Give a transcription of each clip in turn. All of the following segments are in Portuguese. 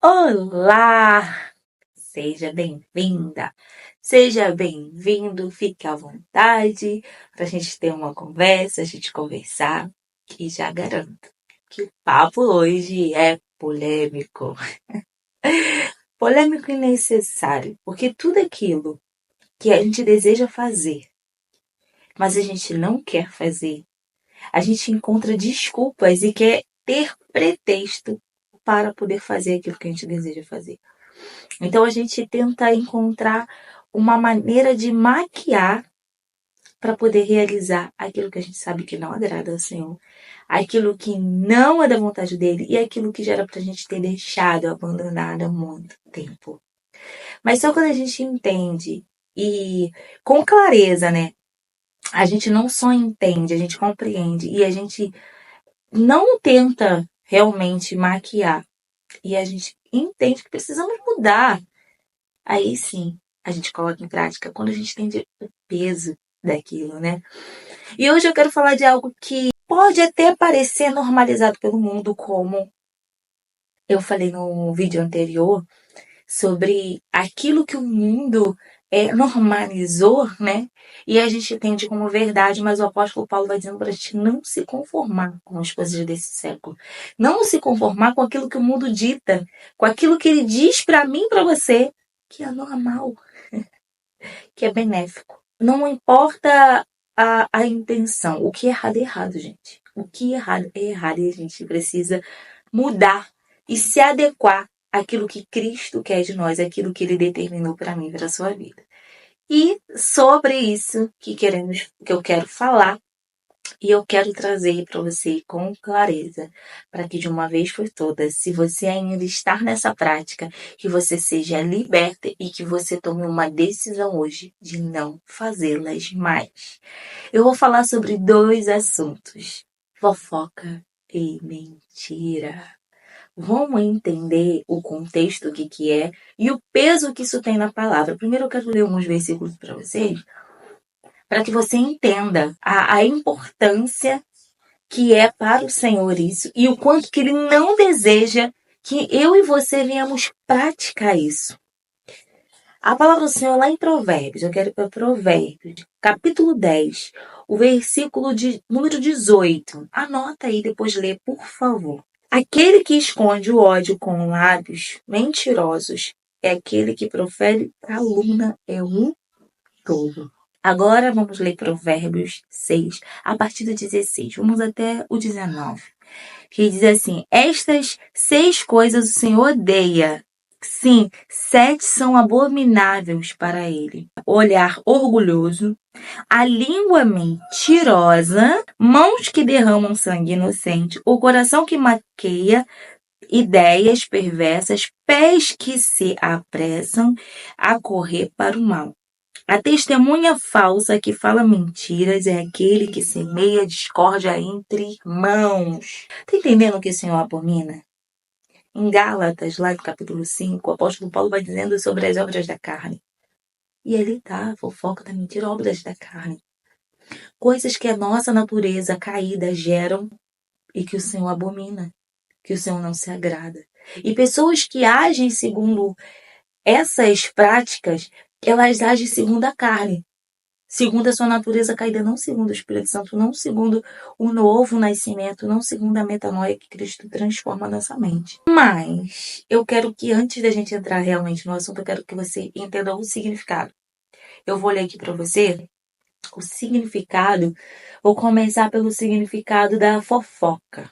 Olá! Seja bem-vinda, seja bem-vindo, fique à vontade para a gente ter uma conversa, a gente conversar, e já garanto que o papo hoje é polêmico. Polêmico e necessário, porque tudo aquilo que a gente deseja fazer, mas a gente não quer fazer, a gente encontra desculpas e quer ter pretexto para poder fazer aquilo que a gente deseja fazer. Então a gente tenta encontrar uma maneira de maquiar para poder realizar aquilo que a gente sabe que não agrada ao Senhor, aquilo que não é da vontade dele e aquilo que já era para a gente ter deixado, abandonado há muito tempo. Mas só quando a gente entende e com clareza, né? A gente não só entende, a gente compreende e a gente não tenta realmente maquiar e a gente entende que precisamos mudar. Aí sim, a gente coloca em prática quando a gente entende o peso daquilo, né? E hoje eu quero falar de algo que pode até parecer normalizado pelo mundo, como eu falei no vídeo anterior, sobre aquilo que o mundo normalizou, né? E a gente entende como verdade, mas o apóstolo Paulo vai dizendo para a gente não se conformar com as coisas desse século. Não se conformar com aquilo que o mundo dita, com aquilo que ele diz para mim e para você, que é normal, que é benéfico. Não importa a intenção. O que é errado, gente. O que é errado e a gente precisa mudar e se adequar àquilo que Cristo quer de nós, àquilo que Ele determinou para mim, para a sua vida. E sobre isso que eu quero falar, e eu quero trazer para você com clareza, para que de uma vez por todas, se você ainda está nessa prática, que você seja liberta e que você tome uma decisão hoje de não fazê-las mais. Eu vou falar sobre 2 assuntos: fofoca e mentira. Vamos entender o contexto, o que é e o peso que isso tem na palavra. Primeiro eu quero ler alguns versículos para vocês, para que você entenda a importância que é para o Senhor isso e o quanto que Ele não deseja que eu e você venhamos praticar isso. A palavra do Senhor lá em Provérbios, eu quero ir para Provérbios, capítulo 10, o versículo de número 18. Anota aí, depois lê, por favor. Aquele que esconde o ódio com lábios mentirosos é aquele que profere calúnia, é um tolo. Agora vamos ler Provérbios 6, a partir do 16. Vamos até o 19. Que diz assim: estas 6 coisas o Senhor odeia. Sim, 7 são abomináveis para ele: olhar orgulhoso, a língua mentirosa, mãos que derramam sangue inocente, o coração que maqueia ideias perversas, pés que se apressam a correr para o mal. A testemunha falsa que fala mentiras é aquele que semeia discórdia entre irmãos. Tá entendendo o que o Senhor abomina? Em Gálatas, lá no capítulo 5, o apóstolo Paulo vai dizendo sobre as obras da carne. E ali tá, fofoca da mentira, obras da carne. Coisas que a nossa natureza caída geram e que o Senhor abomina, que o Senhor não se agrada. E pessoas que agem segundo essas práticas, elas agem segundo a carne, segundo a sua natureza caída, não segundo o Espírito Santo, não segundo o novo nascimento, não segundo a metanoia que Cristo transforma a nossa mente. Mas eu quero que, antes da gente entrar realmente no assunto, eu quero que você entenda o significado. Eu vou ler aqui para você o significado. Vou começar pelo significado da fofoca.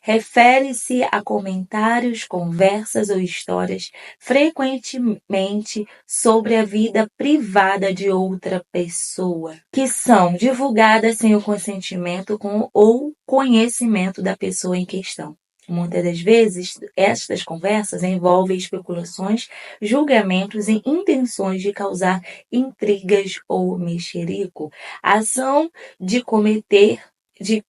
Refere-se a comentários, conversas ou histórias frequentemente sobre a vida privada de outra pessoa, que são divulgadas sem o consentimento ou conhecimento da pessoa em questão. Muitas das vezes, estas conversas envolvem especulações, julgamentos e intenções de causar intrigas ou mexerico, a ação de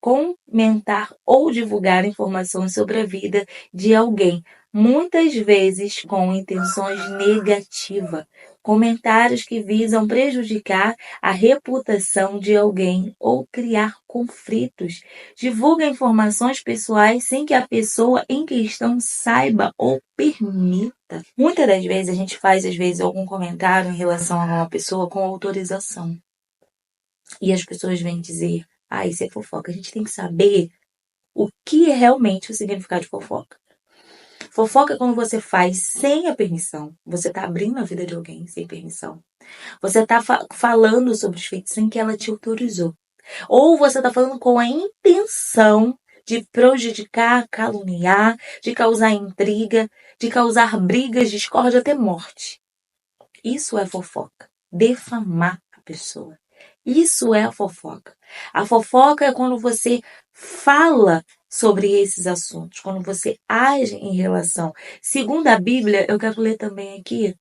comentar ou divulgar informações sobre a vida de alguém, muitas vezes com intenções negativas, Comentários que visam prejudicar a reputação de alguém ou criar conflitos. Divulga informações pessoais sem que a pessoa em questão saiba ou permita. Muitas das vezes a gente faz, algum comentário em relação a uma pessoa com autorização. E as pessoas vêm dizer, isso é fofoca. A gente tem que saber o que é realmente o significado de fofoca. Fofoca é quando você faz sem a permissão. Você está abrindo a vida de alguém sem permissão. Você está falando sobre os feitos sem que ela te autorizou. Ou você está falando com a intenção de prejudicar, caluniar, de causar intriga, de causar brigas, discórdia, até morte. Isso é fofoca. Defamar a pessoa. Isso é a fofoca. A fofoca é quando você fala sobre esses assuntos, quando você age em relação. Segundo a Bíblia, eu quero ler também aqui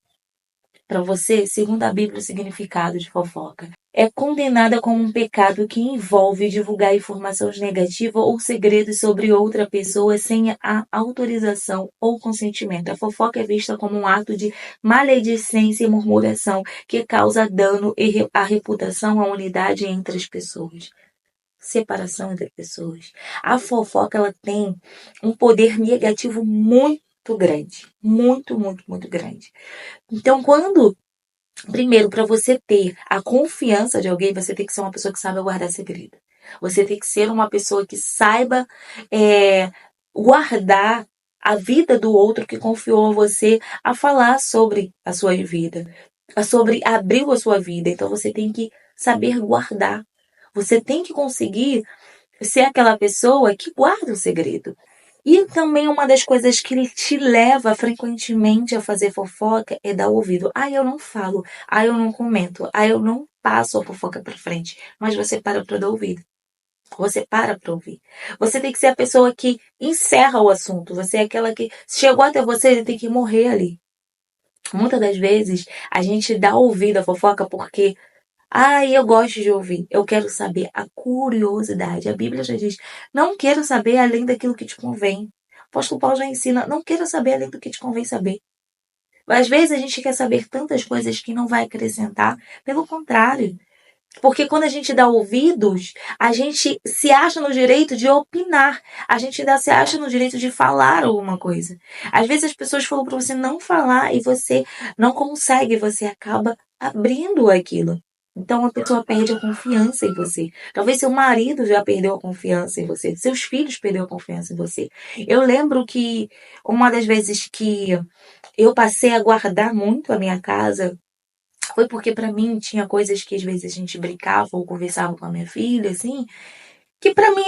para você, segundo a Bíblia, o significado de fofoca. É condenada como um pecado que envolve divulgar informações negativas ou segredos sobre outra pessoa sem a autorização ou consentimento. A fofoca é vista como um ato de maledicência e murmuração que causa dano à reputação, à unidade entre as pessoas. Separação entre pessoas. A fofoca, ela tem um poder negativo muito grande. Muito, muito, muito grande. Então, primeiro, para você ter a confiança de alguém, você tem que ser uma pessoa que sabe guardar segredo. Você tem que ser uma pessoa que saiba guardar a vida do outro que confiou a você a falar sobre a sua vida, sobre abriu a sua vida. Então, você tem que saber guardar. Você tem que conseguir ser aquela pessoa que guarda o segredo. E também uma das coisas que te leva frequentemente a fazer fofoca é dar ouvido. Eu não falo, eu não comento, eu não passo a fofoca para frente. Mas você para dar ouvido. Você para ouvir. Você tem que ser a pessoa que encerra o assunto. Você é aquela que chegou até você, ele tem que morrer ali. Muitas das vezes a gente dá ouvido à fofoca porque eu gosto de ouvir. Eu quero saber. A curiosidade. A Bíblia já diz, não quero saber além daquilo que te convém. O apóstolo Paulo já ensina, não quero saber além do que te convém saber. Às vezes a gente quer saber tantas coisas que não vai acrescentar. Pelo contrário. Porque quando a gente dá ouvidos, a gente se acha no direito de opinar. A gente se acha no direito de falar alguma coisa. Às vezes as pessoas falam para você não falar e você não consegue. Você acaba abrindo aquilo. Então a pessoa perde a confiança em você. Talvez seu marido já perdeu a confiança em você. Seus filhos perderam a confiança em você. Eu lembro que uma das vezes que eu passei a guardar muito a minha casa foi porque pra mim tinha coisas que às vezes a gente brincava ou conversava com a minha filha, assim, que pra mim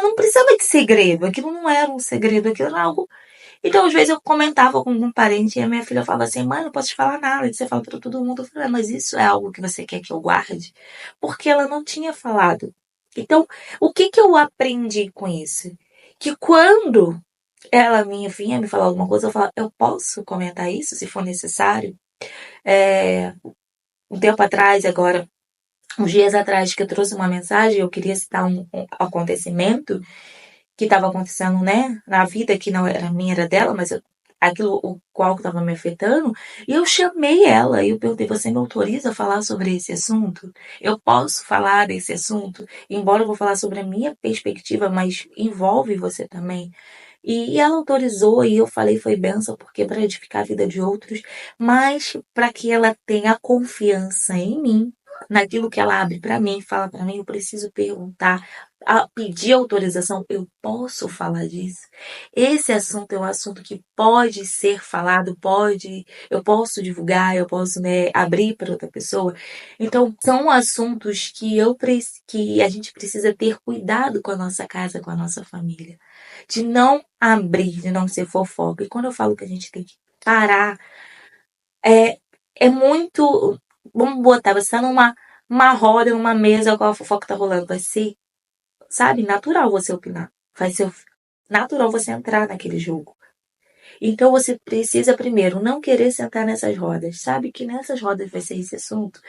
não precisava de segredo. Aquilo não era um segredo, aquilo era algo. Então, às vezes eu comentava com um parente e a minha filha falava assim: mãe, não posso te falar nada. E você fala pra todo mundo. Eu falei: mas isso é algo que você quer que eu guarde? Porque ela não tinha falado. Então, o que eu aprendi com isso? Que quando ela vinha me falar alguma coisa, eu falava: eu posso comentar isso se for necessário? Um tempo atrás, agora, uns dias atrás, que eu trouxe uma mensagem, eu queria citar um acontecimento que estava acontecendo, né, na vida, que não era minha, era dela, mas aquilo o qual estava me afetando, e eu chamei ela e eu perguntei: você me autoriza a falar sobre esse assunto? Eu posso falar desse assunto? Embora eu vou falar sobre a minha perspectiva, mas envolve você também. E ela autorizou e eu falei, foi bênção, porque para edificar a vida de outros, mas para que ela tenha confiança em mim, naquilo que ela abre para mim, fala para mim, eu preciso perguntar, pedir autorização, eu posso falar disso? Esse assunto é um assunto que pode ser falado, eu posso divulgar, eu posso, né, abrir para outra pessoa. Então, são assuntos que a gente precisa ter cuidado com a nossa casa, com a nossa família. De não abrir, de não ser fofoca. E quando eu falo que a gente tem que parar, é muito. Vamos botar, você tá numa roda, numa mesa com a fofoca tá rolando. Vai ser, sabe, natural você opinar. Vai ser natural você entrar naquele jogo. Então você precisa, primeiro, não querer sentar nessas rodas. Sabe que nessas rodas vai ser esse assunto?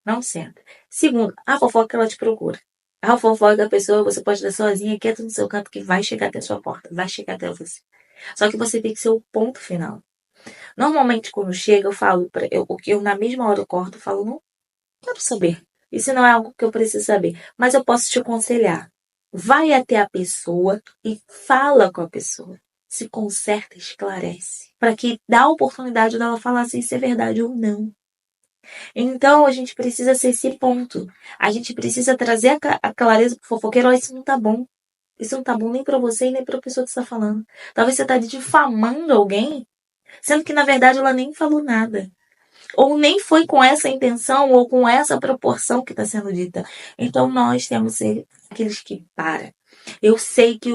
Não senta. Segundo, a fofoca ela te procura. A fofoca da pessoa, você pode estar sozinha, quieta no seu canto, que vai chegar até a sua porta, vai chegar até você. Só que você tem que ser o ponto final. Normalmente, quando chega, eu falo, o que eu na mesma hora eu corto, eu falo, não quero saber. Isso não é algo que eu preciso saber. Mas eu posso te aconselhar. Vai até a pessoa e fala com a pessoa. Se conserta, esclarece. Para que dá a oportunidade dela falar se isso é verdade ou não. Então, a gente precisa ser esse ponto. A gente precisa trazer a clareza pro fofoqueiro. Ó, isso não tá bom. Isso não tá bom nem pra você e nem pra pessoa que está falando. Talvez você tá difamando alguém, sendo que na verdade ela nem falou nada. Ou nem foi com essa intenção ou com essa proporção que está sendo dita. Então nós temos que ser aqueles que param. Eu sei que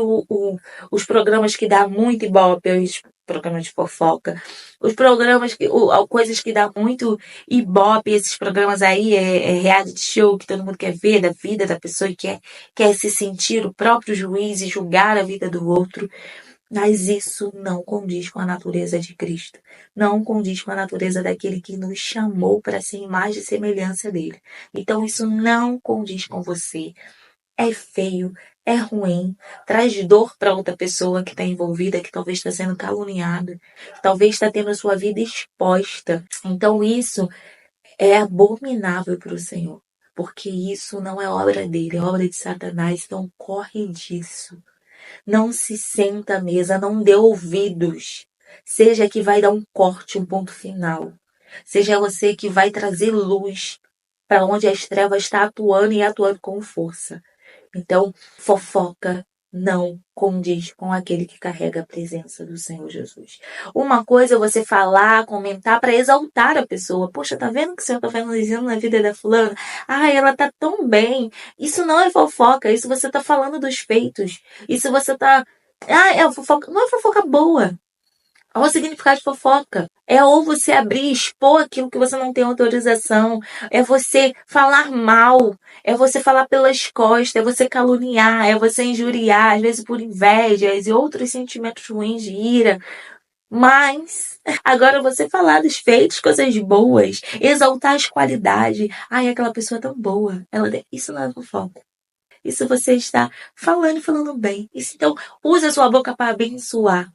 os programas que dá muito ibope, os programas de fofoca, os programas que, coisas que dá muito ibope, esses programas aí é reality show que todo mundo quer ver da vida da pessoa e quer se sentir o próprio juiz e julgar a vida do outro. Mas isso não condiz com a natureza de Cristo. Não condiz com a natureza daquele que nos chamou para ser imagem e semelhança dele. Então isso não condiz com você. É feio, é ruim, traz dor para outra pessoa que está envolvida, que talvez está sendo caluniada, que talvez está tendo a sua vida exposta. Então isso é abominável para o Senhor. Porque isso não é obra dele, é obra de Satanás. Então corre disso. Não se senta à mesa, não dê ouvidos. Seja que vai dar um corte, um ponto final. Seja você que vai trazer luz para onde as trevas está atuando e atuando com força. Então, fofoca não condiz com aquele que carrega a presença do Senhor Jesus. Uma coisa é você falar, comentar para exaltar a pessoa. Poxa, tá vendo o que o Senhor tá fazendo na vida da fulana? Ah, ela tá tão bem. Isso não é fofoca, isso você tá falando dos feitos. Isso você tá... Ah, é fofoca. Não é fofoca boa. Olha o significado de fofoca. É ou você abrir e expor aquilo que você não tem autorização. É você falar mal. É você falar pelas costas. É você caluniar. É você injuriar. Às vezes por invejas e outros sentimentos ruins de ira. Mas agora você falar dos feitos, coisas boas. Exaltar as qualidades. Ai, aquela pessoa é tão boa. Isso não é fofoca. Isso você está falando e falando bem. Isso, então, use a sua boca para abençoar,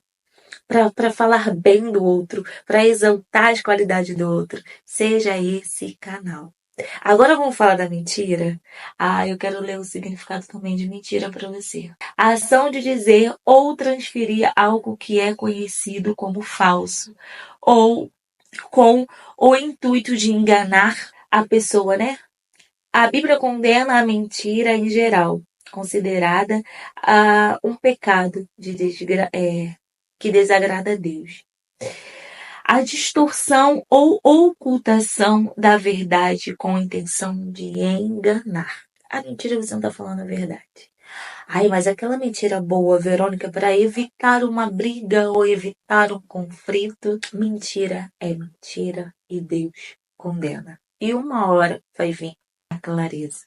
para falar bem do outro, para exaltar as qualidades do outro. Seja esse canal. Agora vamos falar da mentira? Ah, eu quero ler o significado também de mentira para você. A ação de dizer ou transferir algo que é conhecido como falso, ou com o intuito de enganar a pessoa, né? A Bíblia condena a mentira em geral, considerada um pecado que desagrada a Deus. A distorção ou ocultação da verdade com a intenção de enganar. A mentira você não está falando a verdade. Ai, mas aquela mentira boa, Verônica, para evitar uma briga ou evitar um conflito, mentira é mentira e Deus condena. E uma hora vai vir a clareza.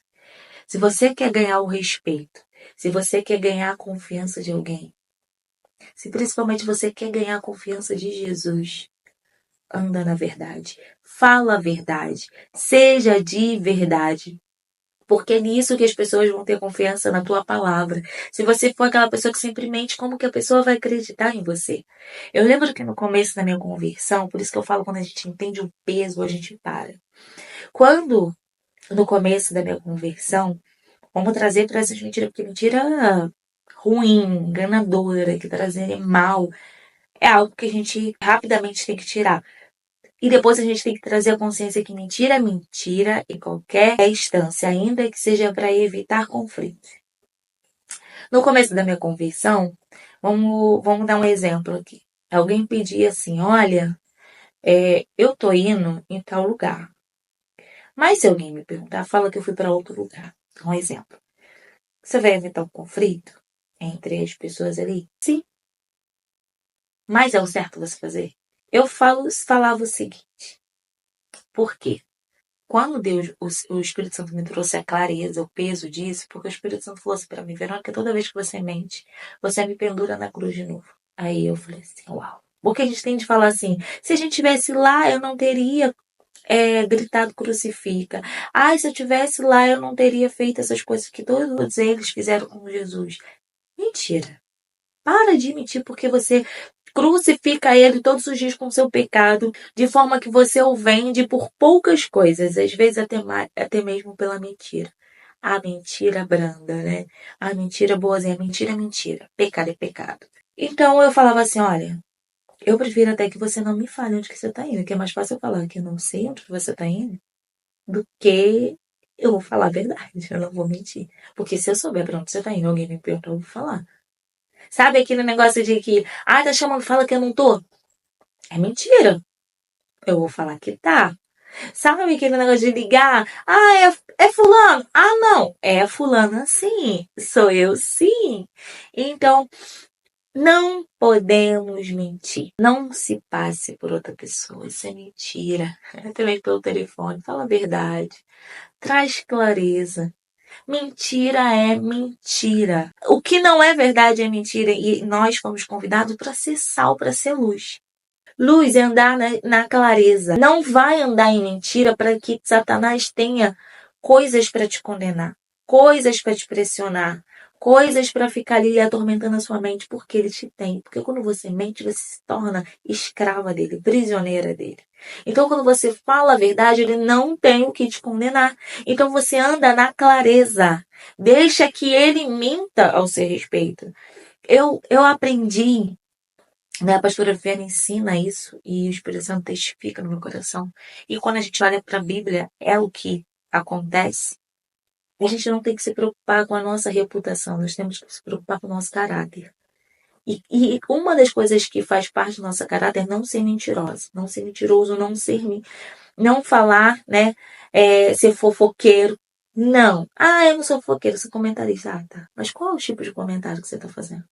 Se você quer ganhar o respeito, se você quer ganhar a confiança de alguém, se principalmente você quer ganhar a confiança de Jesus, anda na verdade, fala a verdade, seja de verdade. Porque é nisso que as pessoas vão ter confiança na tua palavra. Se você for aquela pessoa que sempre mente, como que a pessoa vai acreditar em você? Eu lembro que no começo da minha conversão, por isso que eu falo, quando a gente entende o peso, a gente para. Quando, no começo da minha conversão, vamos trazer para essas mentiras, porque mentira ruim, enganadora, que trazem mal, é algo que a gente rapidamente tem que tirar. E depois a gente tem que trazer a consciência que mentira é mentira em qualquer instância, ainda que seja para evitar conflitos. No começo da minha conversão, vamos dar um exemplo aqui. Alguém pedia assim, olha, eu tô indo em tal lugar. Mas se alguém me perguntar, fala que eu fui para outro lugar. Um exemplo. Você vai evitar um conflito entre as pessoas ali? Sim. Mas é o certo você fazer? Eu falava o seguinte. Por quê? Quando Deus, o Espírito Santo me trouxe a clareza, o peso disso, porque o Espírito Santo falou assim pra mim, Verônica, toda vez que você mente, você me pendura na cruz de novo. Aí eu falei assim, uau. Porque a gente tem de falar assim, se a gente estivesse lá, eu não teria gritado crucifica. Ai, se eu estivesse lá, eu não teria feito essas coisas que todos eles fizeram com Jesus. Mentira. Para de mentir porque você crucifica ele todos os dias com seu pecado, de forma que você o vende por poucas coisas, às vezes até mesmo pela mentira. A mentira branda, né? A mentira boazinha, mentira é mentira, pecado é pecado. Então eu falava assim, olha, eu prefiro até que você não me fale onde que você tá indo, que é mais fácil eu falar que eu não sei onde você tá indo, do que eu vou falar a verdade, eu não vou mentir. Porque se eu souber pra onde você tá indo, alguém me perguntar, eu vou falar. Sabe aquele negócio de que, tá chamando, fala que eu não tô? É mentira. Eu vou falar que tá. Sabe aquele negócio de ligar? É fulano. Não. É fulana sim. Sou eu sim. Então, não podemos mentir. Não se passe por outra pessoa. Isso é mentira. Também pelo telefone. Fala a verdade. Traz clareza. Mentira é mentira. O que não é verdade é mentira. E nós fomos convidados para ser sal, para ser luz. Luz é andar na clareza. Não vai andar em mentira para que Satanás tenha coisas para te condenar, coisas para te pressionar, coisas para ficar ali atormentando a sua mente, porque ele te tem. Porque quando você mente, você se torna escrava dele, prisioneira dele. Então, quando você fala a verdade, ele não tem o que te condenar. Então, você anda na clareza. Deixa que ele minta ao seu respeito. Eu aprendi, né? A pastora Viviane ensina isso e o Espírito Santo testifica no meu coração. E quando a gente olha para a Bíblia, é o que acontece. A gente não tem que se preocupar com a nossa reputação, nós temos que se preocupar com o nosso caráter. E uma das coisas que faz parte do nosso caráter é não ser mentirosa, não ser mentiroso, não falar, né? Ser fofoqueiro. Não. Eu não sou fofoqueiro, sou comentarista. Tá. Mas qual é o tipo de comentário que você está fazendo?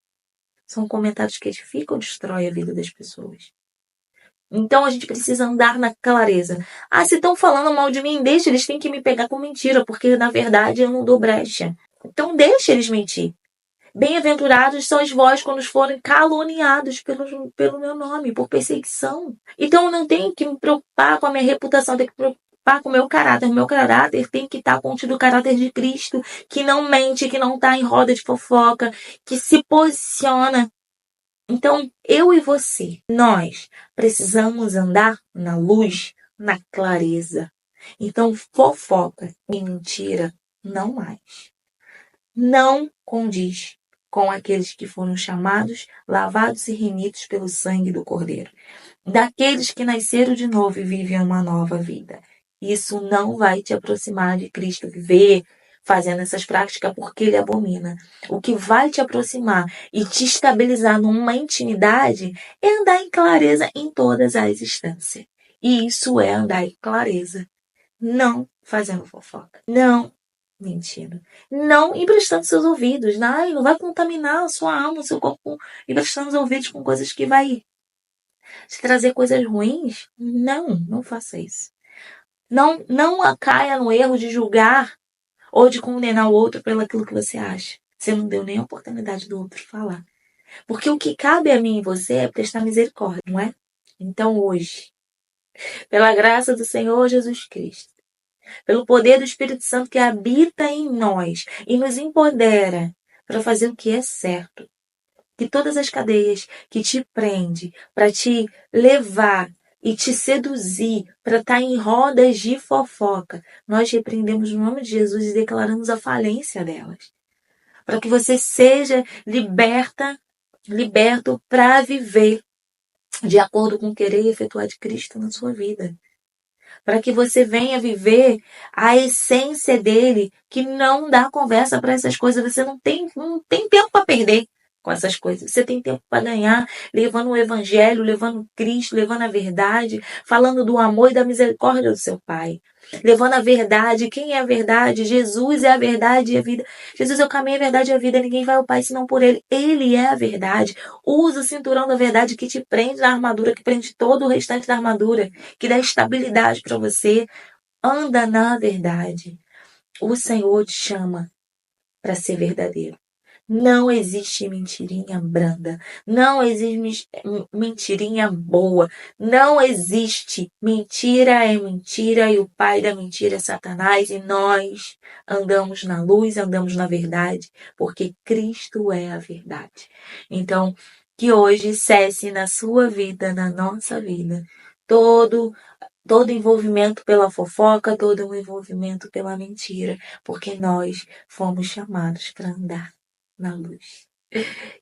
São comentários que edificam ou destroem a vida das pessoas. Então a gente precisa andar na clareza. Se estão falando mal de mim, deixa, eles têm que me pegar com mentira, porque na verdade eu não dou brecha. Então deixa eles mentir. Bem-aventurados são os vós quando forem caluniados pelo meu nome, por perseguição. Então eu não tenho que me preocupar com a minha reputação, tenho que me preocupar com o meu caráter. O meu caráter tem que estar contido o caráter de Cristo, que não mente, que não está em roda de fofoca, que se posiciona. Então, eu e você, nós precisamos andar na luz, na clareza. Então, fofoca e mentira, não mais. Não condiz com aqueles que foram chamados, lavados e remidos pelo sangue do Cordeiro. Daqueles que nasceram de novo e vivem uma nova vida. Isso não vai te aproximar de Cristo, viver fazendo essas práticas porque ele abomina. O que vai te aproximar e te estabilizar numa intimidade é andar em clareza em todas as instâncias. E isso é andar em clareza. Não fazendo fofoca. Não mentindo. Não emprestando seus ouvidos. Não vai contaminar a sua alma, o seu corpo, emprestando os ouvidos com coisas que vai te trazer coisas ruins. Não faça isso. Não caia no erro de julgar ou de condenar o outro pelo aquilo que você acha. Você não deu nem a oportunidade do outro falar. Porque o que cabe a mim e você é prestar misericórdia, não é? Então hoje, pela graça do Senhor Jesus Cristo, pelo poder do Espírito Santo que habita em nós e nos empodera para fazer o que é certo, que todas as cadeias que te prende para te levar e te seduzir para estar em rodas de fofoca, nós repreendemos no nome de Jesus e declaramos a falência delas. Para que você seja liberto para viver de acordo com o querer e efetuar de Cristo na sua vida. Para que você venha viver a essência dele, que não dá conversa para essas coisas. Você não tem tempo para perder com essas coisas. Você tem tempo para ganhar, levando o evangelho, levando Cristo, levando a verdade, falando do amor e da misericórdia do seu Pai. Levando a verdade. Quem é a verdade? Jesus é a verdade e a vida. Jesus é o caminho, a verdade e a vida. Ninguém vai ao Pai senão por ele. Ele é a verdade. Usa o cinturão da verdade que te prende na armadura, que prende todo o restante da armadura, que dá estabilidade para você. Anda na verdade. O Senhor te chama para ser verdadeiro. Não existe mentirinha branda. Não existe mentirinha boa. Não existe. Mentira é mentira e o pai da mentira é Satanás. E nós andamos na luz, andamos na verdade, porque Cristo é a verdade. Então, que hoje cesse na sua vida, na nossa vida, todo envolvimento pela fofoca, todo envolvimento pela mentira, porque nós fomos chamados para andar na luz.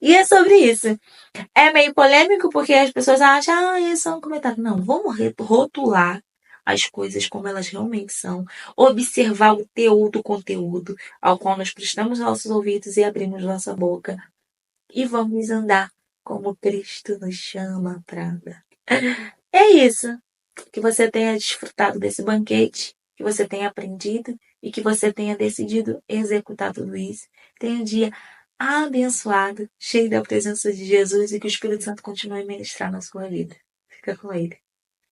E é sobre isso. É meio polêmico porque as pessoas acham, isso é um comentário. Não, vamos rotular as coisas como elas realmente são, observar o conteúdo ao qual nós prestamos nossos ouvidos e abrimos nossa boca e vamos andar como Cristo nos chama para andar. É isso. Que você tenha desfrutado desse banquete, que você tenha aprendido e que você tenha decidido executar tudo isso. Tenha um dia abençoado, cheio da presença de Jesus e que o Espírito Santo continue a ministrar na sua vida. Fica com ele.